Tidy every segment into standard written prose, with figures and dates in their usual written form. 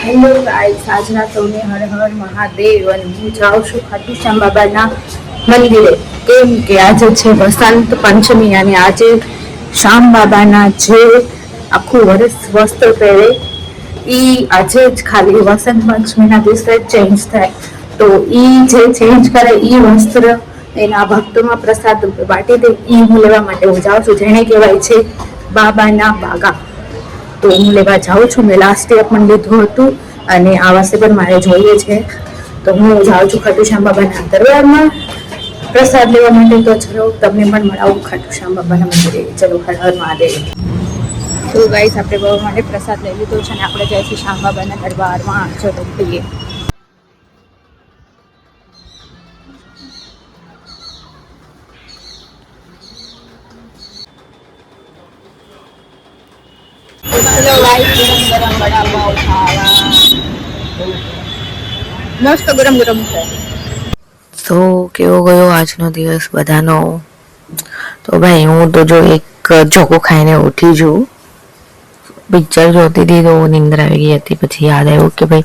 Hello guys, આજના સૌને હર હર મહાદેવ. અને હું જાઉં છું ખાટુ શ્યામ બાબાના મંદિરે, કેમ કે આજે છે વસંત પંચમી અને આજે શ્યામ બાબાના જે આખું વર્ષ વસ્ત્ર પહેરે ઈ આજે જ ખાલી વસંત પંચમીના દિવસે ચેન્જ થાય. તો ઈ જે ચેન્જ કરે ઈ વસ્ત્ર એના ભક્તોમાં પ્રસાદ રૂપે બાટી દે. ઈ હું લેવા માટે હું જાઉં છું, જેને કહેવાય છે બાબાના બાગા. તો હું લેવા જાઉં છું. મેં લાસ્ટ યર પણ લીધું હતું અને આ વર્ષે પણ મારે જોઈએ છે. તો હું જાઉં છું ખાટુ શ્યામ બાબાના દરબારમાં પ્રસાદ લેવા માટે. તો ચલો તમને પણ મળાવું ખાટુ શ્યામ બાબાના મંદિરે. ચલો, હર હર મહાદેવ. તો ગાઈસ, આપણે બાબા માટે પ્રસાદ લઈ લીધો છે અને આપણે જઈશું શ્યામ બાબાના દરબારમાં. ચલો જઈએ. મસ્ત ગરમ ગરમ છે. તો કેવો ગયો આજનો દિવસ બધાનો? તો ભાઈ, હું તો જો એક ચોકો ખાઈને ઉઠી છું. પિક્ચર જોતી હતી તો નીંદર આવી ગઈ હતી. પછી યાદ આવ્યું કે ભાઈ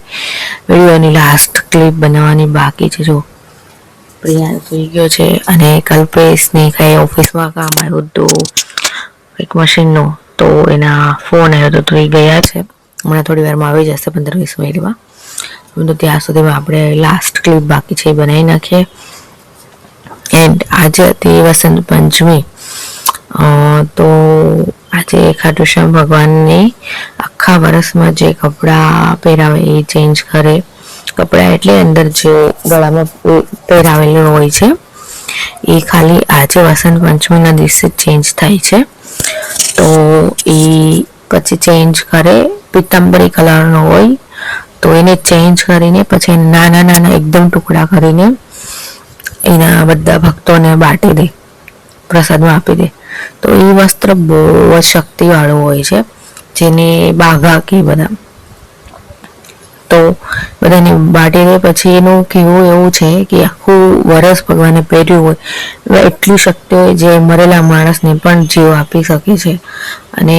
વિડીયોની લાસ્ટ ક્લિપ બનાવવાની બાકી છે. જો પ્રિયા સુઈ ગયો છે અને કલ્પેશને કઈ ઓફિસમાં કામ આવ્યું હતું એક મશીનનું, તો એના ફોન આવ્યો તો એ ગયા છે. હમણાં થોડી વારમાં આવી જશે, 15-20 મિનિટમાં. તો ત્યાં સુધીમાં આપણે લાસ્ટ ક્લિપ બાકી છે એ બનાવી નાખીએ. એન્ડ આજે હતી વસંત પંચમી. તો આજે ખાટુ શ્યામ ભગવાનની આખા વર્ષમાં જે કપડાં પહેરાવે એ ચેન્જ કરે. કપડાં એટલે અંદર જે ગળામાં પહેરાવેલું હોય છે એ ખાલી આજે વસંત પંચમીના દિવસે ચેન્જ થાય છે. તો એ પછી ચેન્જ કરે. પિત્તાંબરી કલરનો હોય તો એને ચેન્જ કરીને પછી નાના નાના એકદમ ટુકડા કરીને એના બધા ભક્તોને બાટી દે, પ્રસાદમાં આપી દે. તો એ વસ્ત્ર બહુ જ શક્તિવાળું હોય છે, જેને બાઘા કે બધા. તો બધાને બાટી દે. પછી એનું કહેવું એવું છે કે આખું વરસ ભગવાને પહેર્યું હોય એટલી શક્તિ હોય જે મરેલા માણસને પણ જીવ આપી શકે છે અને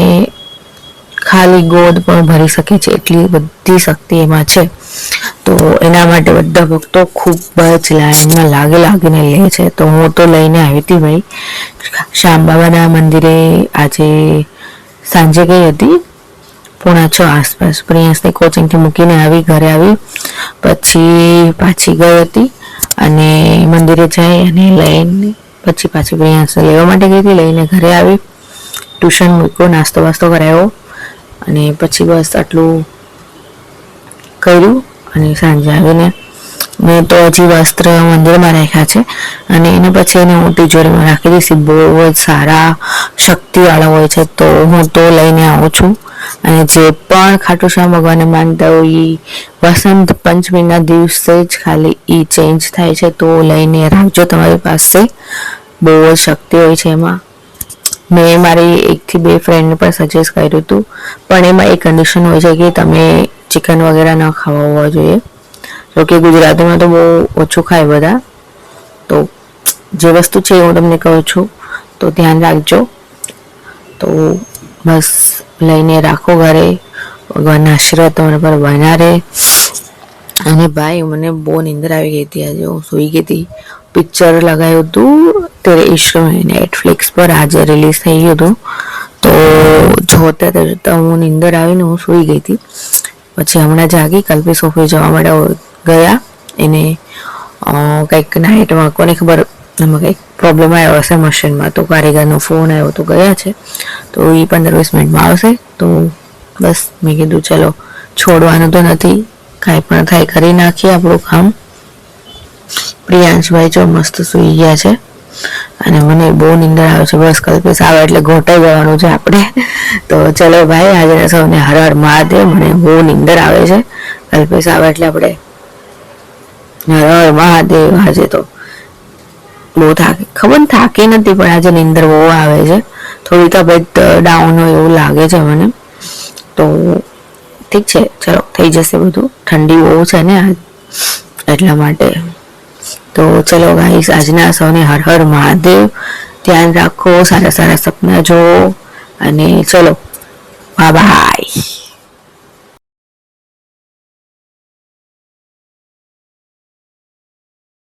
ખાલી ગોદ પણ ભરી શકે છે. એટલી બધી શક્તિ એમાં છે. તો એના માટે બધા ભક્તો ખૂબ જ લાઈનમાં લાગીને લે છે. તો હું તો લઈને આવી હતી ભાઈ શ્યામ બાબાના મંદિરે. આજે સાંજે ગઈ હતી 5:45 આસપાસ. પ્રિયાંશને કોચિંગથી મૂકીને આવી, ઘરે આવી પછી પાછી ગઈ હતી અને મંદિરે જઈ અને લઈને પછી પાછી પ્રિયાંશને લેવા માટે ગઈ હતી. લઈને ઘરે આવી, ટ્યુશન મૂક્યો, નાસ્તો વાસ્તો કરાવ્યો અને પછી બસ આટલું કર્યું. અને સાંજે આવીને મેં તો હજી વસ્ત્ર મંદિરમાં રાખ્યા છે અને એને પછી એને હું તિજોરીમાં રાખી દઈશ. બહુ જ સારા શક્તિવાળા હોય છે. તો હું તો લઈને આવું છું. અને જે પણ ખાટુ શ્યામ ભગવાનને માનતા હોય એ વસંત પંચમીના દિવસે જ ખાલી એ ચેન્જ થાય છે. તો લઈને રાખજો તમારી પાસે. બહુ જ શક્તિ હોય છે એમાં. મેં મારી 1 થી 2 ફ્રેન્ડને પણ સજેસ્ટ કર્યું હતું, પણ એમાં એક કન્ડિશન હોય છે કે તમે ચિકન વગેરે ન ખાવા હોવા જોઈએ. જોકે ગુજરાતીમાં તો બહુ ઓછું ખાય બધા. તો જે વસ્તુ છે એ હું તમને કહું છું, તો ધ્યાન રાખજો. તો બસ લઈને રાખો ઘરે. ભગવાનના આશીર્વાદ તમારા પર બન્યા રહે. અને ભાઈ, મને બહુ નીંદર આવી ગઈ હતી. આજે હું સૂઈ ગઈ હતી. પિક્ચર લગાવ્યું હતું તેરે ઇશ્ક મેં, નેટફ્લિક્સ પર આજે રિલીઝ થઈ ગયું હતું. તો જોતા હું નીંદર આવીને હું સૂઈ ગઈ હતી. પછી હમણાં જાગી. કલ્પેશ ઓફિસ જવા માટે ગયા. એને કંઈક નાઇટમાં કોને ખબર એમાં કંઈક પ્રોબ્લેમ આવ્યો હશે મશીનમાં, તો કારીગરનો ફોન આવ્યો તો ગયા છે. તો એ 15-20 મિનિટમાં આવશે. તો બસ મેં કીધું ચલો છોડવાનું તો નથી, કાંઈ પણ થાય કરી નાખીએ આપણું કામ. પ્રિયાંશભાઈ જો મસ્ત સૂઈ ગયા છે અને મને બહુ નીંદર આવે છે. બસ કલ્પેશ આવે એટલે ઘોટાઈ જવાનું છે આપણે. તો ચલો ભાઈ, આજે સૌને હર હર મહાદેવ. મને બહુ નીંદર આવે છે. કલ્પેશ આવે એટલે આપણે હર હર મહાદેવ. આજે તો બહુ થાકી નથી, પણ આજે નીંદર બહુ આવે છે. થોડી તબિયત ડાઉન હોય એવું લાગે છે મને. તો ઠીક છે, ચલો થઈ જશે બધું. ઠંડી બહુ છે ને એટલા માટે. તો ચલો ગાઈસ, આજના સૌને હર હર મહાદેવ. ધ્યાન રાખો, સારા સારા સપના જુઓ અને ચલો બાય બાય.